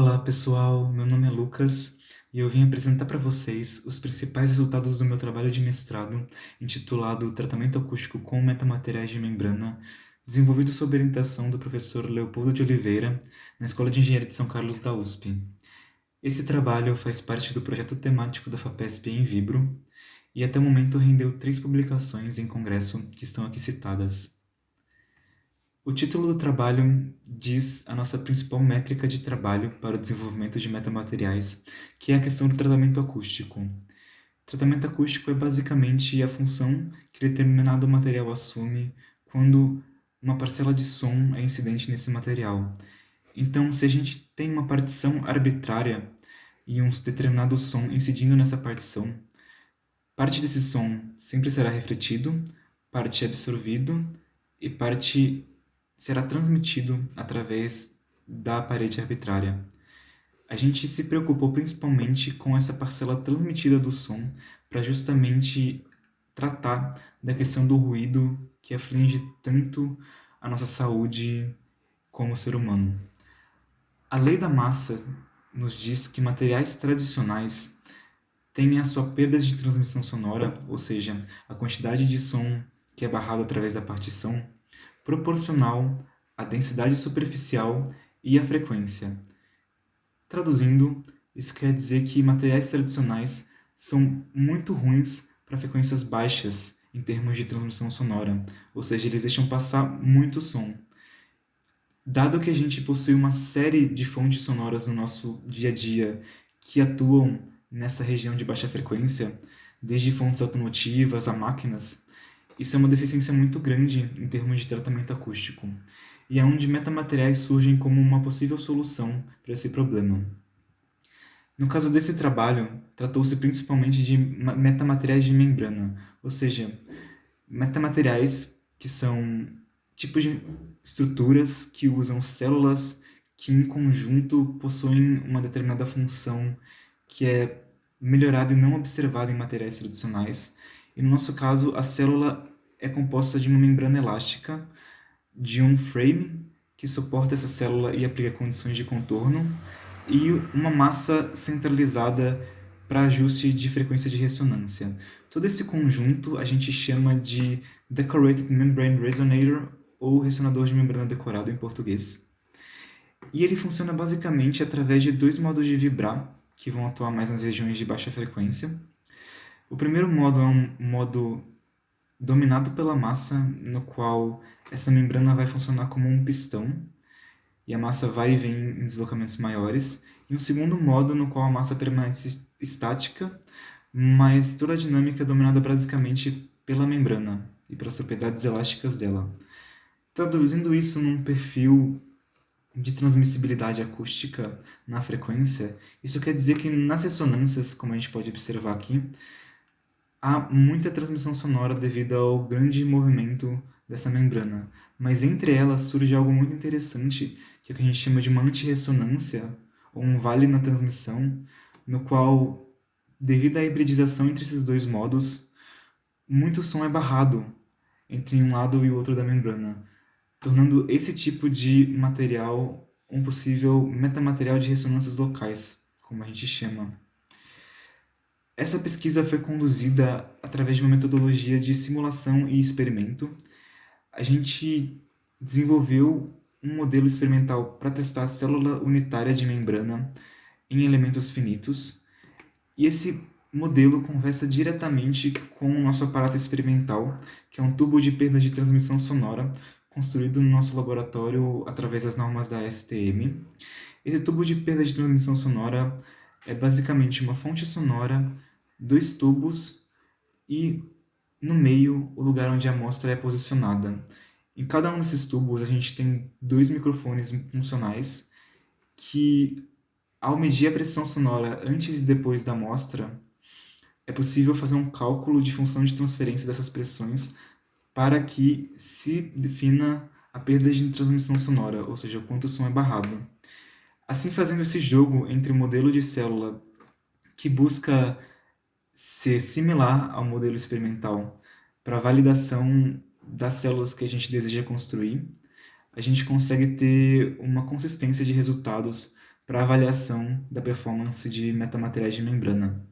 Olá pessoal, meu nome é Lucas e eu vim apresentar para vocês os principais resultados do meu trabalho de mestrado, intitulado Tratamento Acústico com Metamateriais de Membrana, desenvolvido sob orientação do professor Leopoldo de Oliveira, na Escola de Engenharia de São Carlos da USP. Esse trabalho faz parte do projeto temático da FAPESP em Vibro e até o momento rendeu 3 publicações em congresso que estão aqui citadas. O título do trabalho diz a nossa principal métrica de trabalho para o desenvolvimento de metamateriais, que é a questão do tratamento acústico. Tratamento acústico é basicamente a função que determinado material assume quando uma parcela de som é incidente nesse material. Então, se a gente tem uma partição arbitrária e um determinado som incidindo nessa partição, parte desse som sempre será refletido, parte absorvido e parte será transmitido através da parede arbitrária. A gente se preocupou principalmente com essa parcela transmitida do som para justamente tratar da questão do ruído que aflige tanto a nossa saúde como ser humano. A lei da massa nos diz que materiais tradicionais têm a sua perda de transmissão sonora, ou seja, a quantidade de som que é barrado através da partição, proporcional à densidade superficial e à frequência. Traduzindo, isso quer dizer que materiais tradicionais são muito ruins para frequências baixas em termos de transmissão sonora, ou seja, eles deixam passar muito som. Dado que a gente possui uma série de fontes sonoras no nosso dia a dia que atuam nessa região de baixa frequência, desde fontes automotivas a máquinas, isso é uma deficiência muito grande em termos de tratamento acústico, e é onde metamateriais surgem como uma possível solução para esse problema. No caso desse trabalho, tratou-se principalmente de metamateriais de membrana, ou seja, metamateriais que são tipos de estruturas que usam células que em conjunto possuem uma determinada função que é melhorada e não observada em materiais tradicionais. E no nosso caso, a célula é composta de uma membrana elástica, de um frame que suporta essa célula e aplica condições de contorno, e uma massa centralizada para ajuste de frequência de ressonância. Todo esse conjunto a gente chama de Decorated Membrane Resonator, ou ressonador de membrana decorado em português. E ele funciona basicamente através de 2 modos de vibrar, que vão atuar mais nas regiões de baixa frequência. O primeiro modo é um modo dominado pela massa, no qual essa membrana vai funcionar como um pistão, e a massa vai e vem em deslocamentos maiores. E um segundo modo, no qual a massa permanece estática, mas toda a dinâmica é dominada basicamente pela membrana e pelas propriedades elásticas dela. Traduzindo isso num perfil de transmissibilidade acústica na frequência, isso quer dizer que nas ressonâncias, como a gente pode observar aqui, há muita transmissão sonora devido ao grande movimento dessa membrana, mas entre elas surge algo muito interessante, que é o que a gente chama de uma antirressonância, ou um vale na transmissão, no qual, devido à hibridização entre esses 2 modos, muito som é barrado entre um lado e o outro da membrana, tornando esse tipo de material um possível metamaterial de ressonâncias locais, como a gente chama. Essa pesquisa foi conduzida através de uma metodologia de simulação e experimento. A gente desenvolveu um modelo experimental para testar a célula unitária de membrana em elementos finitos, e esse modelo conversa diretamente com o nosso aparato experimental, que é um tubo de perda de transmissão sonora construído no nosso laboratório através das normas da STM. Esse tubo de perda de transmissão sonora é basicamente uma fonte sonora, 2 tubos e, no meio, o lugar onde a amostra é posicionada. Em cada um desses tubos, a gente tem 2 microfones funcionais que, ao medir a pressão sonora antes e depois da amostra, é possível fazer um cálculo de função de transferência dessas pressões para que se defina a perda de transmissão sonora, ou seja, o quanto o som é barrado. Assim, fazendo esse jogo entre o modelo de célula que busca ser similar ao modelo experimental para a validação das células que a gente deseja construir, a gente consegue ter uma consistência de resultados para avaliação da performance de metamateriais de membrana.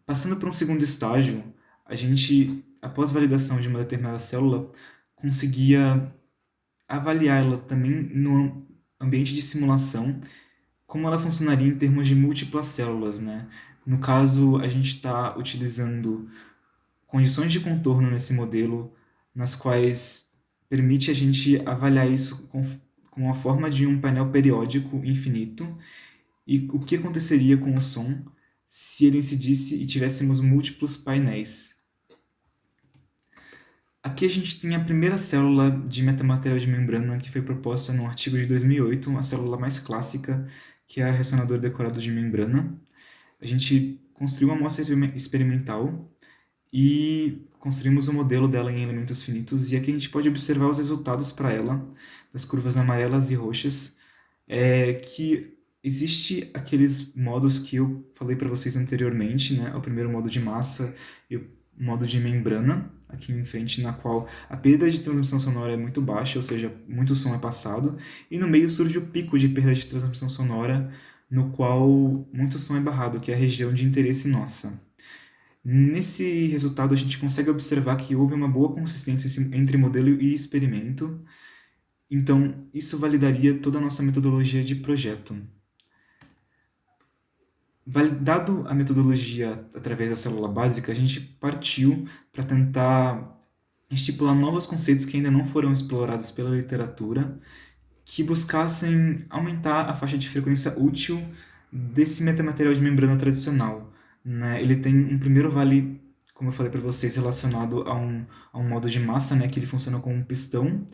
Passando para um segundo estágio, a gente, após validação de uma determinada célula, conseguia avaliar ela também no ambiente de simulação, como ela funcionaria em termos de múltiplas células, né? No caso, a gente está utilizando condições de contorno nesse modelo, nas quais permite a gente avaliar isso com a forma de um painel periódico infinito e o que aconteceria com o som se ele incidisse e tivéssemos múltiplos painéis. Aqui a gente tem a primeira célula de metamaterial de membrana que foi proposta no artigo de 2008, a célula mais clássica, que é a ressonador decorado de membrana. A gente construiu uma amostra experimental e construímos o modelo dela em elementos finitos, e aqui a gente pode observar os resultados para ela, das curvas amarelas e roxas, que existe aqueles modos que eu falei para vocês anteriormente, né? O primeiro modo de massa e o modo de membrana, aqui em frente, na qual a perda de transmissão sonora é muito baixa, ou seja, muito som é passado, e no meio surge o pico de perda de transmissão sonora, no qual muito som é barrado, que é a região de interesse nossa. Nesse resultado, a gente consegue observar que houve uma boa consistência entre modelo e experimento, então isso validaria toda a nossa metodologia de projeto. Validado a metodologia através da célula básica, a gente partiu para tentar estipular novos conceitos que ainda não foram explorados pela literatura, que buscassem aumentar a faixa de frequência útil desse metamaterial de membrana tradicional, né? Ele tem um primeiro vale, como eu falei para vocês, relacionado a um modo de massa, né? Que ele funciona como um pistão,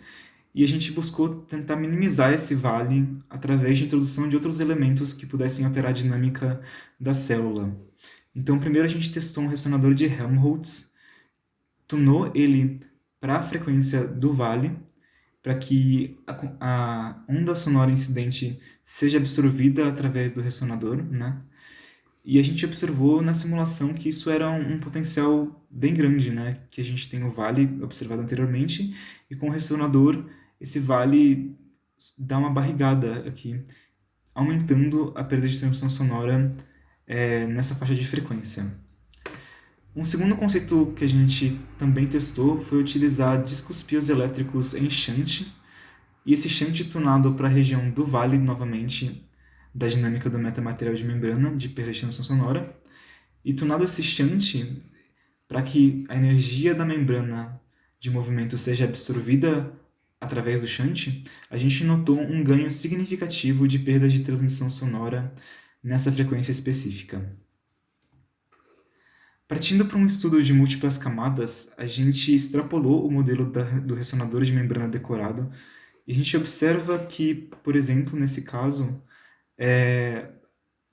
e a gente buscou tentar minimizar esse vale através de introdução de outros elementos que pudessem alterar a dinâmica da célula. Então, primeiro a gente testou um ressonador de Helmholtz, tunou ele para a frequência do vale, para que a onda sonora incidente seja absorvida através do ressonador, né? E a gente observou na simulação que isso era um potencial bem grande, né? Que a gente tem o vale observado anteriormente, e com o ressonador esse vale dá uma barrigada aqui, aumentando a perda de transmissão sonora nessa faixa de frequência. Um segundo conceito que a gente também testou foi utilizar discos piezoelétricos em shunt, e esse shunt tunado para a região do vale, novamente, da dinâmica do metamaterial de membrana, de perda de transmissão sonora, e tunado esse shunt para que a energia da membrana de movimento seja absorvida através do shunt, a gente notou um ganho significativo de perda de transmissão sonora nessa frequência específica. Partindo para um estudo de múltiplas camadas, a gente extrapolou o modelo do ressonador de membrana decorado, e a gente observa que, por exemplo, nesse caso,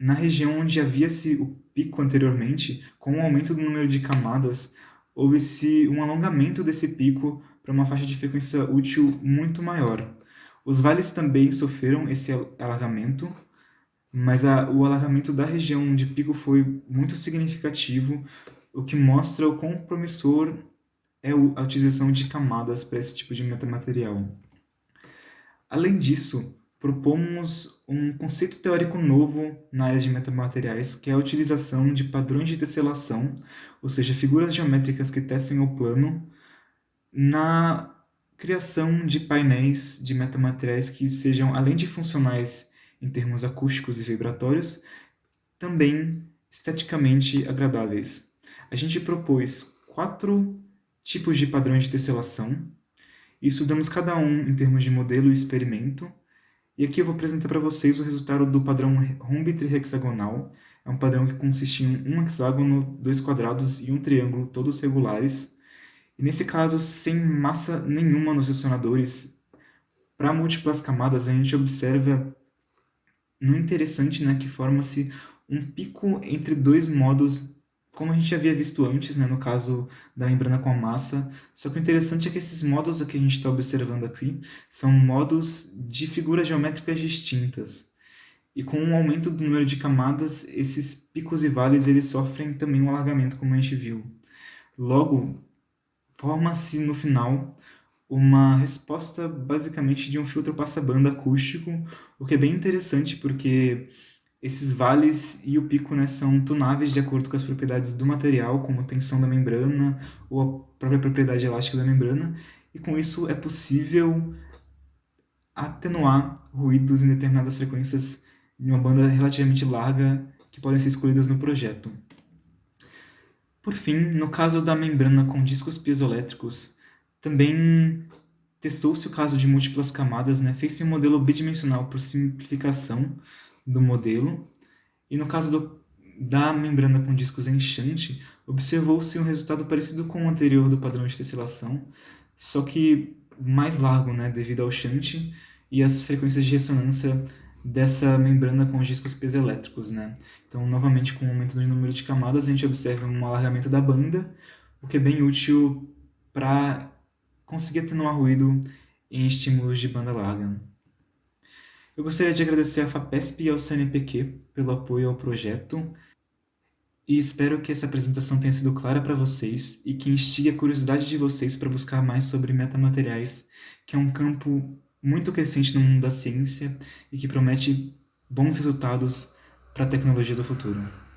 na região onde havia-se o pico anteriormente, com o aumento do número de camadas, houve-se um alongamento desse pico para uma faixa de frequência útil muito maior. Os vales também sofreram esse alargamento, mas o alargamento da região de pico foi muito significativo, o que mostra o quão promissor é a utilização de camadas para esse tipo de metamaterial. Além disso, propomos um conceito teórico novo na área de metamateriais, que é a utilização de padrões de tesselação, ou seja, figuras geométricas que tecem o plano, na criação de painéis de metamateriais que sejam, além de funcionais em termos acústicos e vibratórios, também esteticamente agradáveis. A gente propôs 4 tipos de padrões de tesselação, e estudamos cada um em termos de modelo e experimento, e aqui eu vou apresentar para vocês o resultado do padrão rombe trihexagonal. É um padrão que consiste em um hexágono, 2 quadrados e um triângulo, todos regulares. E nesse caso, sem massa nenhuma nos ressonadores, para múltiplas camadas, a gente observa no interessante, né, que forma-se um pico entre 2 modos, como a gente havia visto antes, né, no caso da membrana com a massa. Só que o interessante é que esses modos que a gente está observando aqui são modos de figuras geométricas distintas. E com o aumento do número de camadas, esses picos e vales eles sofrem também um alargamento, como a gente viu. Logo, forma-se no final uma resposta basicamente de um filtro passa-banda acústico, o que é bem interessante porque esses vales e o pico, né, são tunáveis de acordo com as propriedades do material, como a tensão da membrana ou a própria propriedade elástica da membrana, e com isso é possível atenuar ruídos em determinadas frequências em uma banda relativamente larga que podem ser escolhidas no projeto. Por fim, no caso da membrana com discos piezoelétricos, também testou-se o caso de múltiplas camadas, né? Fez-se um modelo bidimensional por simplificação do modelo, e no caso da membrana com discos em shunt, observou-se um resultado parecido com o anterior do padrão de tesselação, só que mais largo, né, devido ao shunt e às frequências de ressonância dessa membrana com os discos piezoelétricos, né? Então, novamente, com o aumento do número de camadas, a gente observa um alargamento da banda, o que é bem útil para conseguir atenuar ruído em estímulos de banda larga. Eu gostaria de agradecer à FAPESP e ao CNPq pelo apoio ao projeto e espero que essa apresentação tenha sido clara para vocês e que instigue a curiosidade de vocês para buscar mais sobre metamateriais, que é um campo muito crescente no mundo da ciência e que promete bons resultados para a tecnologia do futuro.